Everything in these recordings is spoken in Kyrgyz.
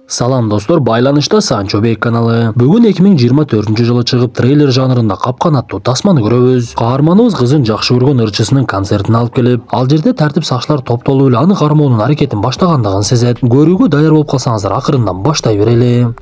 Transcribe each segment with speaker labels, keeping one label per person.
Speaker 1: Салам достор, байланышта Санчо Бек каналы. Бүгүн 2024 чыгып трейлер жанрында капкан аттуу тасманы көрөбүз. Каарманыбыз кызын жакшы көргөн ырчысынын концертин алып келип, ал жерде тартип сакчылар топтолуп эле аны кармоонун аракетин баштагандыгын сезет. Көрүүгө даяр болуп калсаңыздар, акырындан баштай берели.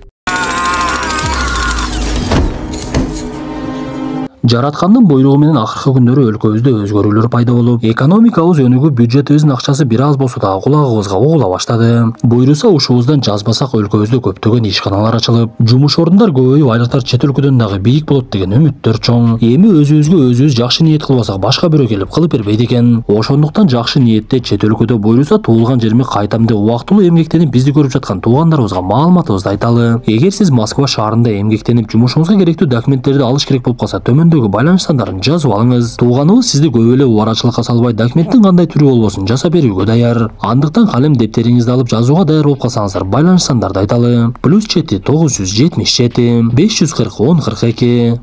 Speaker 1: Жараткандын буйругу менен акыркы күндөрү өлкөбүздө өзгөрүүлөр пайда болуп, экономикабыз өнүгүп, бюджетибиздин акчасы бир аз болсо дагы кулагыбызга угула баштады. Буйруса ушубуздан жазбасак өлкөбүздө көптөгөн ишканалар ачылып, жумуш орундар көбөйүп, айлыктар чет өлкөдөн дагы бийик болот деген үмүттөр чоң. Эми өзүбүз жакшы ниет кылбасак, башка бирөө келип кылып бербейт экен. Ошондуктан жакшы ниетте чет өлкөдө буйруса туулган жериме кайтам деп убактылуу эмгектенип бизди көрүп жаткан туугандарыбызга маалыматыбызды айталы. Эгер сиз Москва шаарында эмгектенип жумушуңузга керектүү документтерди алыш керек болуп калса, байланыш сандарын жазып алыңыз. Тууганыбыз сизди көп эле убарачылыкка салбай, документтин кандай түрү болбосун жасап берүүгө даяр. Андыктан калем дептериңизди алып жазууга даяр болуп калсаңыздар, байланыш сандарды айталы. +7 977 540 1042.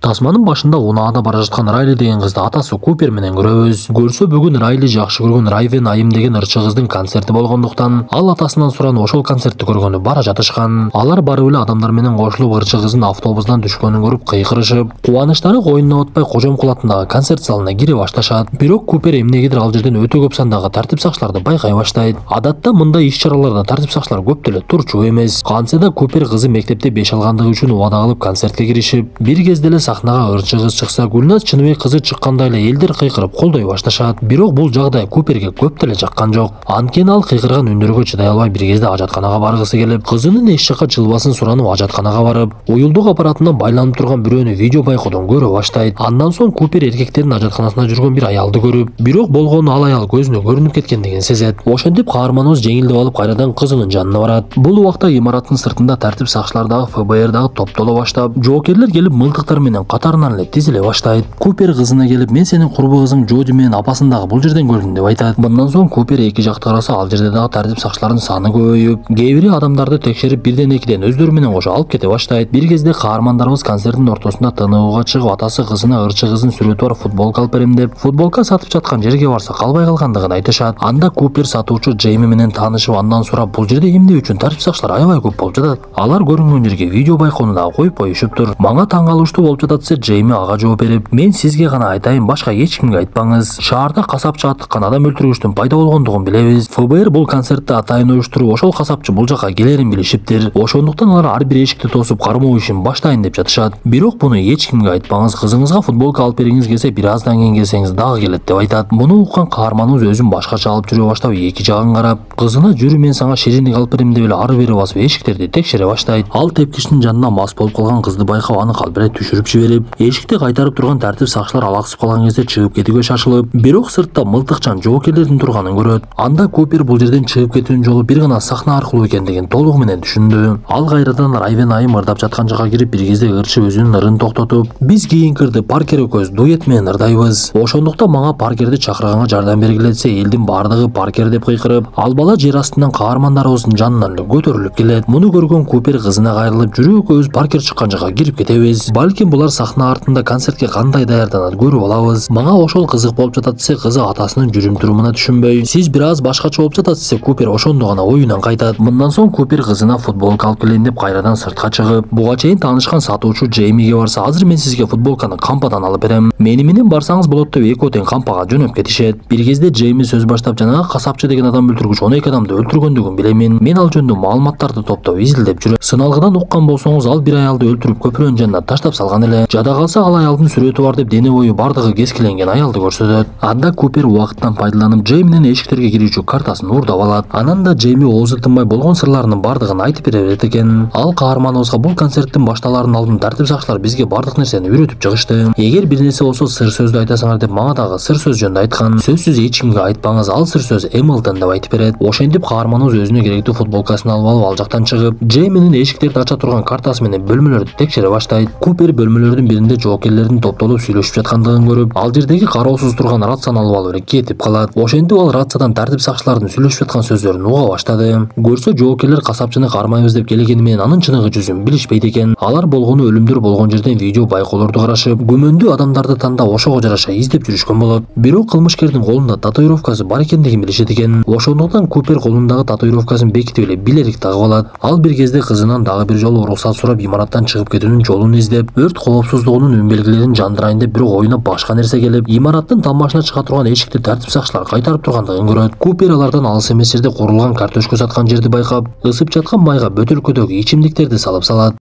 Speaker 1: Тасманын башында унаада бара жаткан Райли деген кызды атасы Купер менен көрөбүз. Көрсө бүгүн Райли жакшы көргөн Райвен айым деген ырчы кыздын концерти болгондуктан, ал атасынан суранып ошол концертти көргөнү бара жатышкан. Алар барып эле адамдар менен кошулуп ырчы кыздын автобустан түшкөнүн көрүп кыйкырышып, кубанычтары койнуна батпай Кожомкул атындагы концерт залына кире башташат. Бирок Купер эмнегедир ал жерден өтө көп сандагы тартип сакчыларды байкай баштайт. Адатта мындай иш-чараларда тартип сакчылар көп деле турчу эмес. Кантсе да Купер кызы мектепте 5 алгандыгы үчүн убада кылып концертке киришип, бир кезде эле сахнага ырчы кыз чыкса, Гүлназ Чыныбек кызы чыккандай эле элдер кыйкырып колдой башташат. Бирок бул жагдай Куперге көп деле жаккан жок. Анткени ал кыйкырган үндөргө чыдай албай бир кезде ажатканага баргысы келип, кызынын эч жакка жылбасын суранып ажатканага барып, уюлдук аппаратынан байланып турган бирөөнү видео байкоодон көрө баштайт. Андан соң Купер эркектердин ажатканасында жүргөн бир аялды көрүп, бирок болгону ал аял көзүнө көрүнүп кеткендигин сезет. Ошентип каарманыбыз жеңилдеп алып кайрадан кызынын жанына барат. Бул убакта имараттын сыртында тартип сакчылар дагы ФБР дагы топтоло баштап, жоокерлер келип мылтыктар менен катарынан эле тизиле баштайт. Купер кызына келип, мен сенин курбу кызың Джоди менен апасын дагы бул жерден көрдүм деп айтат. Мындан соң Купер эки жакты караса, ал жерде дагы тартип сакчылардын саны көбөйүп, кээ бири адамдарды текшерип бирден экиден өздөрү менен кошо алып кете баштайт. Бир кезде каармандарыбыз концерттин ортосунда тыныгууга чыгып, атасы кызына ырчы кыздын сүрөтү бар футболка алып берем деп, футболка сатып жаткан жерге барса калбай калгандыгын айтышат. Анда Купер сатуучу Джейми менен таанышып, андан сурап, бул жерде эмне үчүн тартип сакчылар аябай көп болуп жатат. Алар көрүнгөн жерге видео байкоону дагы коюп коюшуптур. Мага таң калыштуу болуп жатат десе, Джейми ага жооп берип, мен сизге гана айтайын, башка эч кимге айтпаңыз. Шаарда касапчы аттыккан адам өлтүргүчтүн пайда болгондугун билебиз. ФБР бул концертти атайын уюштуруп, ошол касапчы бул жака келерин билишиптир. Ошондуктан алар ар бир эшикти тосуп кармоо ишин баштайын деп жатышат. Бирок буну эч кимге айтпаңыз, кызыңызга футболка алып бергиңиз келсе, бир аздан кийин келсеңиз дагы келет деп айтат. Муну уккан каарманыбыз өзүн башкача алып жүрө баштап, эки жагын карап, кызына жүрү мен сага шириндик алып берем деп эле ары бери басып эшиктерди текшере баштайт. Ал тепкичтин жанына мас болуп калган кызды байкап, аны калбыра түшүрүп жиберип, эшикти кайтарып турган тартип сакчылар алаксып калган кезде чыгып кетүүгө шашылып, бирок сыртта мылтыкчан жоокерлердин турганын көрөт. Анда Купер бул жерден чыгып кетүүнүн жолу бир гана сахна аркылуу экендигин толугу менен түшүндү. Ал кайрадан Райвен айым ырдап жаткан жака кирип, бир кезде ырчы өзүнүн ырын токтотуп, биз кийинки ырды Паркер экөөбүз дуэт менен ырдайбыз. Ошондуктан мага Паркерди чакырганга жардам бергиле десе, элдин бардыгы Паркер деп кыйкырып, ал бала жер астынан каармандарыбыздын жанынан эле көтөрүлүп келет. Муну көргөн Купер кызына кайрылып, жүрү экөөбүз Паркер чыккан жака кирип кетебиз. Балким булар сахна артында концертке кандай даярданат көрүп алабыз. Мага ошол кызык болуп жатат десе, кызы атасынын жүрүм-турумуна түшүнбөй, сиз бир аз башкача болуп жатат десе, Купер ошондо гана оюнан кайтат. Мындан соң Купер кызына футболка алып келейин деп кайрадан сыртка чыгып, буга чейин таанышкан сатуучу Джеймиге барса, азыр мен сизге футболканы кампадан алып берем, мени менен барсаңыз болот деп экөө тең кампага жөнөп кетишет. Бир кезде Джейми сөз баштап, жанагы касапчы деген адам өлтүргүч 12 адамды өлтүргөндүгүн билемин, мен ал жөнүндө маалыматтарды топтоп изилдеп жүрөм. Сыналгыдан уккан болсоңуз, ал бир аялды өлтүрүп көпүрөнүн жанына таштап салган эле. Жада калса, ал аялдын сүрөтү бар деп дене бою бардыгы кескиленген аялды көрсөтөт. Анда Купер убакыттан пайдаланып, Джейминин эшиктерге кирүүчү картасын уурдап алат. Анан да Джейми оозу тынбай болгон сырларынын бардыгын айтып бере берет экен. Ал каарманыбызга бул концерттин башталаарынын алдын тартип сакчылар бизге бардык нерсени үйрөтүп чыгышты. Эгер бир нерсе болсо сыр сөздү айтасыңар деп мага дагы сыр сөз жөнүндө айткан. Сөзсүз эч кимге айтпаңыз, ал сыр сөз Эмилтон деп айтып берет. Ошентип каарманыбыз өзүнө керектүү футболкасын алып ал жактан чыгып, Джейминин эшиктерди ача турган картасы менен бөлмөлөрдү текшере баштайт. Купер бөлмөлөр бөлмөлөрдүн биринде жоокерлердин топтолуп сүйлөшүп жаткандыгын көрүп, ал жердеги кароосуз турган рацияны алып алып эле кетип калат. Ошентип ал рациядан тартип сакчылардын сүйлөшүп жаткан сөздөрүн уга баштады. Көрсө жоокерлер касапчыны кармайбыз деп келгени менен анын чыныгы жүзүн билишпейт экен. Алар болгону өлүмдөр болгон жерден видео байкоолорду карашып, күмөндүү адамдарды тандап ошого жараша издеп жүрүшкөн болот. Бирок кылмышкердин колунда татуировкасы бар экендигин билишет экен. Ошондуктан Купер колундагы татуировкасын бекитип эле билерик тагып алат. Ал бир кезде кызынан дагы бир жолу уруксат сурап имараттан чыгып кетүүнүн жолун издеп, өрт коопсуздугунун үн белгилерин жандырайын деп бирок оюна башка нерсе келип, имараттын тамашына чыга турган эшикти тартип сакчылар кайтарып тургандыгын көрөт. Купер алардан алыс эмес жерде курулган картошка саткан жерди байкап, ысып жаткан майга бөтөлкөдөгү ичимдиктерди салып салат.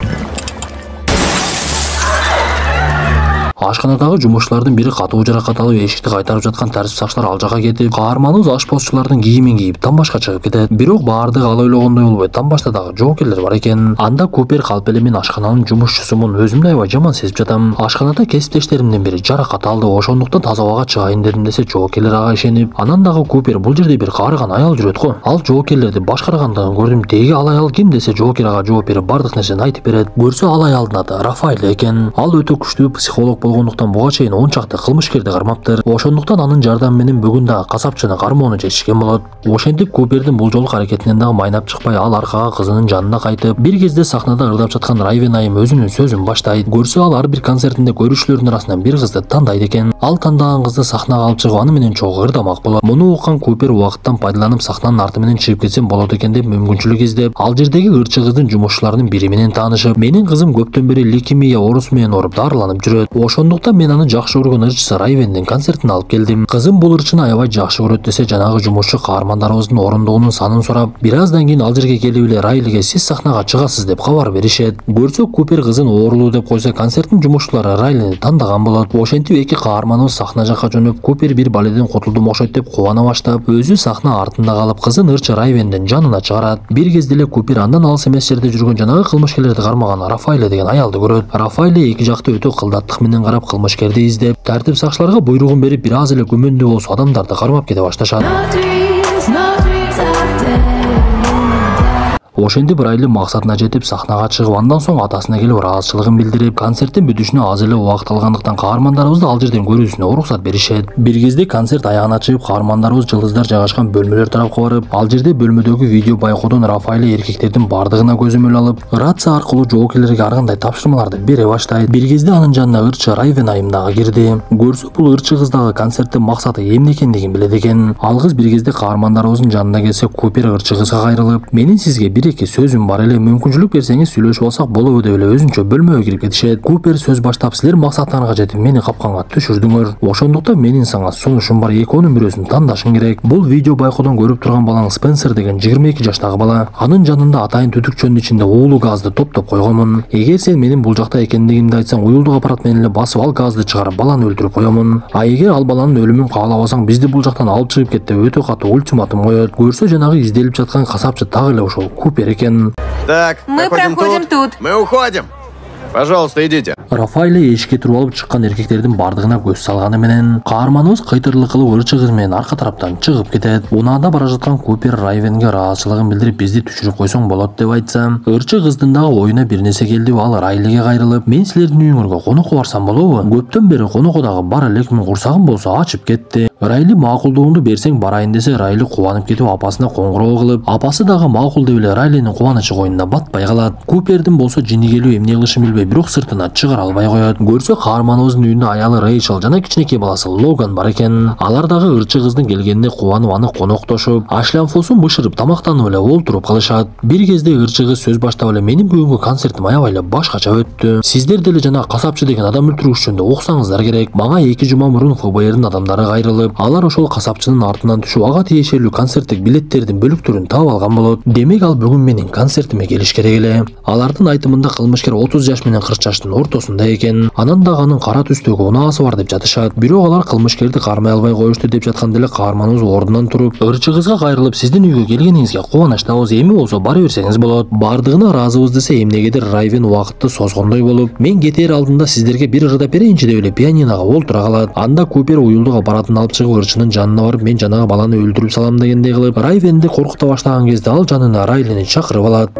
Speaker 1: Ашканадагы жумушчулардын бири катуу жаракат алып эшикти кайтарып жаткан тартип сакчылар ал жака кетип, каарманыбыз ашпозчулардын кийимин кийип тамбашка чыгып кетет. Бирок баардыгы ал ойлогондой болбойт, тамбашта дагы жоокерлер бар экен. Анда Купер калп эле мен ашкананын жумушчусумун, өзүмдү аябай жаман сезип жатам. Ашканада кесиптештеримдин бири жаракат алды, ошондуктан таза абага чыгайын дедим десе, жоокерлер ага ишенип, анан дагы Купер бул жерде бир каарыган аял жүрөт го. Ал жоокерлерди башкаргандыгын көрдүм. Теги ал аял ким десе, жоокер ага жооп берип бардык нерсени айтып берет. Көрсө ал аялдын аты Рафаэль экен. Ал өтө күчтүү психолог болгондуктан буга чейин 10 чакты кылмышкерди кармаптыр. Ошондуктан анын жардамы менен бүгүн дагы касапчыны кармоону чечишкен болот. Ошентип Купердин бул жолку аракетинен дагы майнап чыкпай, ал аркага кызынын жанына кайтып, бир кезде сахнада ырдап жаткан Райвен айым өзүнүн сөзүн баштайт. Көрсө ал ар бир концертинде көрүүчүлөрдүн арасынан бир кызды тандайт экен. Ал тандаган кызды сахнага алып чыгып аны менен чогуу ырдамак болот. Муну уккан Купер убакыттан пайдаланып сахнанын арты менен чыгып кетсем болот экен деп мүмкүнчүлүк издеп, ал жердеги ырчы кыздын жумушчуларынын бири менен таанышып, менин кызым көптөн бери лейкемия оорусу менен ооруп дарыланып жүрөт. Ошондуктан мен аны жакшы көргөн ырчысы Райвендин концертине алып келдим. Кызым бул ырчыны аябай жакшы көрөт десе, жанагы жумушчу каармандарыбыздын орундугунун санын сурап, бир аздан кийин ал жерге келип эле Райлиге сиз сахнага чыгасыз деп кабар беришет. Көрсө Купер кызын оорулуу деп койсо, концерттин жумушчулары Райлини тандаган болот. Ошентип эки каарманыбыз сахна жакка жөнөп, Купер бир баледен кутулдум окшойт деп кубана баштап, өзү сахна артында калып, кызын ырчы Райвендин жанына чыгарат. Бир кезде эле Купер андан алыс эмес жерде жүргөн жанагы кылмышкерлерди кармаган Рафаэль деген аялды көрөт. Рафаэль эки жакты өтө кылдаттык менен карап, кылмышкерди издеп, тартип сакчыларга буйругун берип, бир аз эле күмөндүү болсо адамдарды кармап кете башташат. Ошентип Райли максатына жетип сахнага чыгып, андан соң атасына келип ыраазычылыгын билдирип, концерттин бүтүшүнө аз эле убакыт калгандыктан каармандарыбызды ал жерден көрүүсүнө уруксат беришет. Бир кезде концерт аягына чыгып, каармандарыбыз жылдыздар жайгашкан бөлмөлөр тарапка барып, ал жерде бөлмөдөгү видео байкоодон Рафаэль эркектердин бардыгына көзөмөл алып, рация аркылуу жоокерлерге ар кандай тапшырмаларды бере баштайт. Бир кезде анын жанына ырчы Райвен айым дагы кирди. Көрсө бул ырчы кыз дагы концерттин максаты эмне экендигин билет экен. Ал кыз бир кезде каармандарыбыздын жанына келсе, Купер ырчы кызга кайрылып, менин сизге эки сөзүм бар эле, мүмкүнчүлүк берсеңиз сүйлөшүп алсак болобу деп эле өзүнчө бөлмөгө кирип кетишет. Купер сөз баштап, силер максаттарыңарга жетип мени капканга түшүрдүңөр. Ошондуктан менин сага сунушум бар, экөөнүн бирөөсүн тандашың керек. Бул видео байкоодон көрүп турган балаң Спенсер деген 22 жаштагы бала. Анын жанында атайын түтүкчөнүн ичинде уулуу газды топтоп койгонмун. Эгер сен менин бул жакта экендигимди айтсаң, уюлдук аппарат менен эле басып ал газды чыгарып баланы өлтүрүп коёмун. А эгер ал баланын өлүмүн каалабасаң, бизди бул жактан алып чыгып кет деп өтө катуу ультиматум коет. Көрсө жанагы изделип жаткан касапчы так эле ошол Купер экен.
Speaker 2: Так,
Speaker 3: мы проходим тут.
Speaker 2: Мы уходим. Пожалуйста, идите.
Speaker 1: Рафаэль эшикке туруп алып чыккан эркектердин бардыгына көз салганы менен каарманыбыз кыйтырлык кылып ырчы кыз менен арка тараптан чыгып кетет. Унаада бара жаткан Купер Райвенге ыраазычылыгын билдирип, бизди түшүрүп койсоң болот деп айтса, ырчы кыздын дагы оюна бир нерсе келди. Ал Райлиге кайрылып, мен силердин үйүңөргө конокко барсам болобу? Көптөн бери конокко дагы бара элекмин, курсагым болсо ачып кетти. Райли макулдугуңду берсең барайын десе, Райли кубанып кетип апасына коңгуроо кылып, апасы дагы макул деп эле Райлинин кубанычы коюнуна батпай калат. Купердин болсо жини келип эмне кылышын билбей, бирок сыртына чыгара албай коет. Көрсө каарманыбыздын үйүндө аялы Рэйчел жана кичинекей баласы Логан бар экен. Алар дагы ырчы кыздын келгенине кубанып, аны коноктошуп, ашланфосун бышырып тамактанып эле олтуруп калышат. Бир кезде ырчы кыз сөз баштап эле, менин бүгүнкү концертим аябай эле башкача өттү. Сиздер деле жана касапчы деген адам өлтүрүш жөнүндө уксаңыздар керек. Мага 2 жума мурун ФБРдин адамдары кайрылып, алар ошол касапчынын артынан түшүп, ага тиешелүү концерттик билеттердин бөлүктөрүн таап алган болот. Демек ал бүгүн менин концертиме келиш керек эле. Алардын айтымында кылмышкер 30 жаш менен 40 жаштын ортосунда экен. Анан дагы анын кара түстөгү унаасы бар деп жатышат. Бирок алар кылмышкерди кармай албай коюшту деп жатканда эле каарманыбыз ордунан туруп, ырчы кызга кайрылып, сиздин үйгө келгениңизге кубанычтабыз, эми болсо бара берсеңиз болот. Бардыгына ыраазыбыз десе, эмнегедир Райвен убакытты созгондой болуп, мен кетээр алдында сиздерге бир ырдап берейинчи деп эле пианиного олтура калат. Анда Купер уюлдук аппаратын алып чыгып ырчынын жанына барып, мен жанагы баланы өлтүрүп салам дегендей кылып, Райвенди коркута баштаган кезде ал жанына Райлини чакырып алат.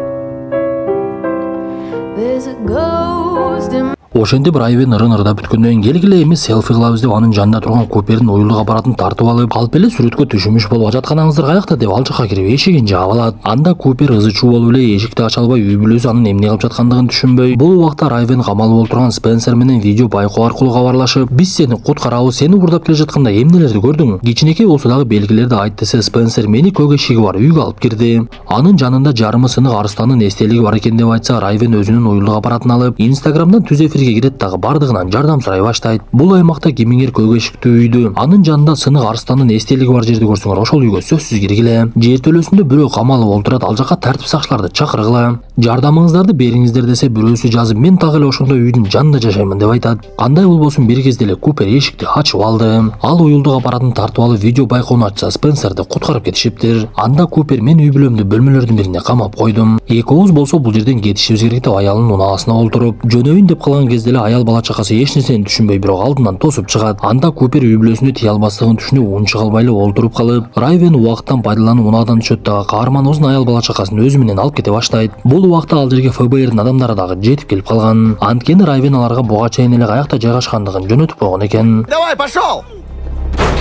Speaker 1: Ошентип Райвен ырын-ырдап бүткөндөн келгиле эми селфи кылабыз деп анын жанында турган Купердин уюлдук аппаратын тартып алып, калп эле сүрөткө түшүмүш болуп жатканыңыздар каякта деп ал жакка кирип эшигин жаап алат. Анда Купер ызы чуу болуп эле эшикти ача албай үй бүлөсү анын эмне кылып жаткандыгын түшүнбөй, бул убакта Райвен камалып отурган Спенсер менен видео байкоо аркылуу кабарлашып, биз сени куткарабыз, сени уурдап келе жатканда эмнелерди көрдүң? Кичинекей болсо дагы белгилерди айт десе, Спенсер мени көк эшиги бар үйгө алып кирди. Анын жанында жарымы сынык арыстанын эстелиги бар экен деп айтса, Райвен өзүнүн уюлдук аппаратын алып, Инстаграмдан түз эфирге кирет дагы бардыгынан жардам сурай баштайт. Бул аймакта кимиңер көк эшиктүү үйдү, анын жанында сынык арыстанын эстелиги бар жерди көрсөңөр, ошол үйгө сөзсүз киргиле. Жер төлөсүндө бирөө камалып олтурат, ал жакка тартип сакчыларды чакыргыла. Жардамыңыздарды бериңиздер десе, бирөөсү жазып, мен так эле ошондой үйдүн жанында жашаймын деп айтат. Кандай болбосун бир кезде эле Купер эшикти ачып алды. Ал уюлдук аппаратын тартып алып видео байкоону ачса, Спенсерди куткарып кетишиптир. Анда Купер мен үй бүлөмдү бөлмөлөрдүн бирине камап койдум. Экөөбүз болсо бул жерден кетишибиз керек деп аялынын унаасына олтуруп, жөнөйүн деп калган кезде эле аял бала чакасы эч нерсени түшүнбөй бирок алдынан тосуп чыгат. Анда Купер үй бүлөсүндө тие албастыгын түшүнүп, унчук албай эле олтуруп калып, Райвен убакыттан пайдаланып унаадан түшөт дагы каарманыбыздын аял бала чакасын өзү менен алып кете баштайт. Бул убакта ал жерге ФБРдин адамдары дагы жетип келип калган. Анткени Райвен аларга буга чейин эле каякта жайгашкандыгын жөнөтүп койгон экен.
Speaker 2: Давай, пошел!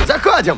Speaker 2: Заходим!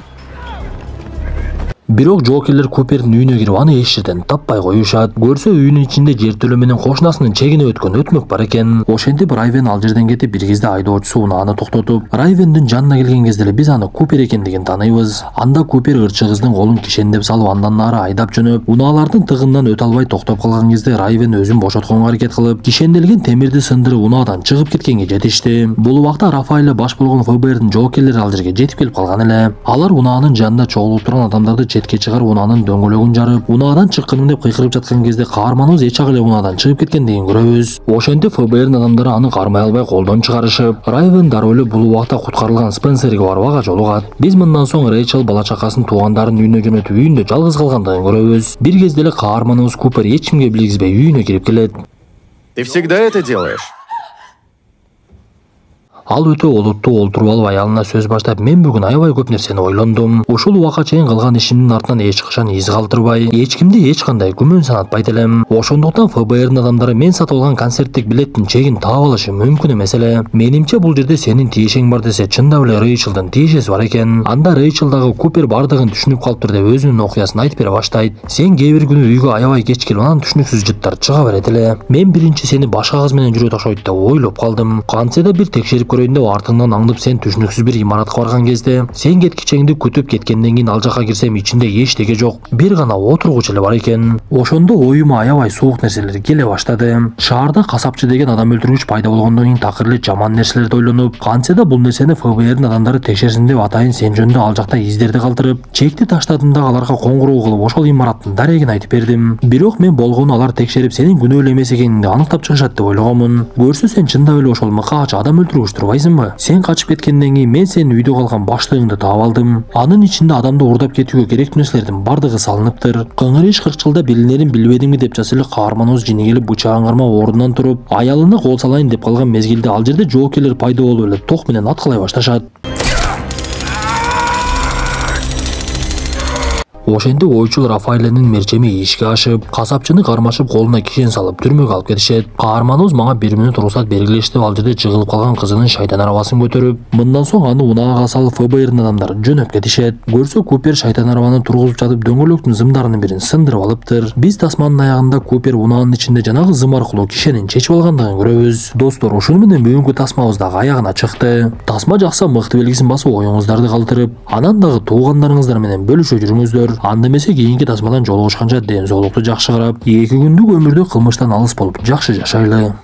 Speaker 1: Бирок жоокерлер Купердин үйүнө кирип аны эч жерден таппай коюшат. Көрсө үйүнүн ичинде жер төлөө менен кошунасынын чегине өткөн өтмөк бар экен. Ошентип Райвен ал жерден кетип, бир кезде айдоочусу унааны токтотуп, Райвендин жанына келген кезде эле биз аны Купер экендигин тааныйбыз. Анда Купер ырчы кыздын колун кишендеп салып, андан нары айдап жөнөп, унаалардын тыгынынан өтө албай токтоп калган кезде Райвен өзүн бошотконго аракет кылып, кишенделген темирди сындырып унаадан чыгып кеткенге жетишти. Бул убакта Рафаэле баш болгон ФБРдин жоокерлери ал жерге жетип келип калган эле. Алар унаанын жанында чогулуп турган адамдарды четке чыгарып, унаанын дөңгөлөгүн жарып, унаадан чыкканым деп кыйкырып жаткан кезде каарманыбыз эч ак эле унаадан чыгып кеткендигин көрөбүз. Ошентип ФБРдин адамдары аны кармай албай колдон чыгарышып, Райвен дароо эле бул убакта куткарылган Спенсерге барып ага жолугат. Биз мындан соң Рэйчел бала чакасын туугандарынын үйүнө жөнөтүп, үйүндө жалгыз калгандыгын көрөбүз. Бир кезде эле каарманыбыз Купер эч кимге билгизбей үйүнө кирип келет.
Speaker 2: Ты всегда это делаешь?
Speaker 1: Ал өтө олуттуу олтуруп алып аялына сөз баштап, мен бүгүн аябай көп нерсени ойлондум. Ушул убакка чейин кылган ишимдин артынан эч качан из калтырбай, эч кимди эч кандай күмөн санатпайт элем. Ошондуктан ФБРдин адамдары мен сатып алган концерттик билеттин чегин таап алышы мүмкүн эмес эле. Менимче бул жерде сенин тиешең бар десе, чындап эле Рэйчелдин тиешеси бар экен. Анда Рэйчел дагы Купер бардыгын түшүнүп калыптыр деп өзүнүн окуясын айтып бере баштайт. Сен кээ бир күнү үйгө аябай кеч келип, анан түшүнүксүз жыттар чыга берет эле. Мен биринчи сени башка кыз менен жүрөт окшойт деп ойлоп калдым. Кантсе да бир текшерип көрөйүн деп артыңдан аңдып сен түшүнүксүз бир имаратка барган кезде, сен кеткичеңди күтүп кеткенден кийин ал жакка кирсем ичинде эчтеге жок, бир гана отургуч эле бар экен. Ошондо оюма аябай суук нерселер келе баштады. Шаарда касапчы деген адам өлтүргүч пайда болгондон кийин такыр эле жаман нерселерди ойлонуп, кантсе да бул нерсени ФБРдин адамдары текшерсин деп атайын сен жөнүндө ал жакта издерди калтырып, чекти таштадым да аларга коңгуроо кылып ошол имараттын дарегин айтып бердим. Бирок мен болгону алар текшерип сенин күнөөлүү эмес экениңди аныктап чыгышат деп ойлогонмун. Көрсө сен чындап эле ошол мыкаачы адам өлтүргүч турбайсыңбы? Сен качып кеткенден кийин мен сенин үйдө калган баштыгыңды таап алдым. Анын ичинде адамды уурдап кетүүгө керектүү нерселердин бардыгы салыныптыр. Кыңырыш кырчылда билинерин билбедиңби деп жазып эле каарманыбыз жини келип бычагын кармап ордунан туруп, аялына кол салайын деп калган мезгилде ал жерде жоокерлер пайда болуп эле ток менен аткалай башташат. Ошентип ойчул Рафаэленин мерчеми ишке ашып, касапчыны кармашып колуна кишен салып түрмөгө алып кетишет. Каарманыбыз мага 1 мүнөт уруксат бергилешти, ал жерде жыгылып калган кызынын шайтан арабасын көтөрүп, мындан соң аны унаага салып ФБРдин адамдары жөнөп кетишет. Көрсө Купер шайтан арабаны тургузуп жатып дөңгөлөктүн зымдарынын бирин сындырып алыптыр. Биз тасманын аягында Купер унаанын ичинде жанагы зым аркылуу кишенин чечип алгандыгын көрөбүз. Достор, ушуну менен бүгүнкү тасмабыз дагы аягына чыкты. Тасма жакса мыкты белгисин басып оюңуздарды калтырып, анан дагы туугандарыңыздар менен бөлүшө жүрүңүздөр. Анда эмесе кийинки тасмадан жолугушканча ден соолукту жакшы карап, 2 күндүк өмүрдө кылмыштан алыс болуп жакшы жашайлы.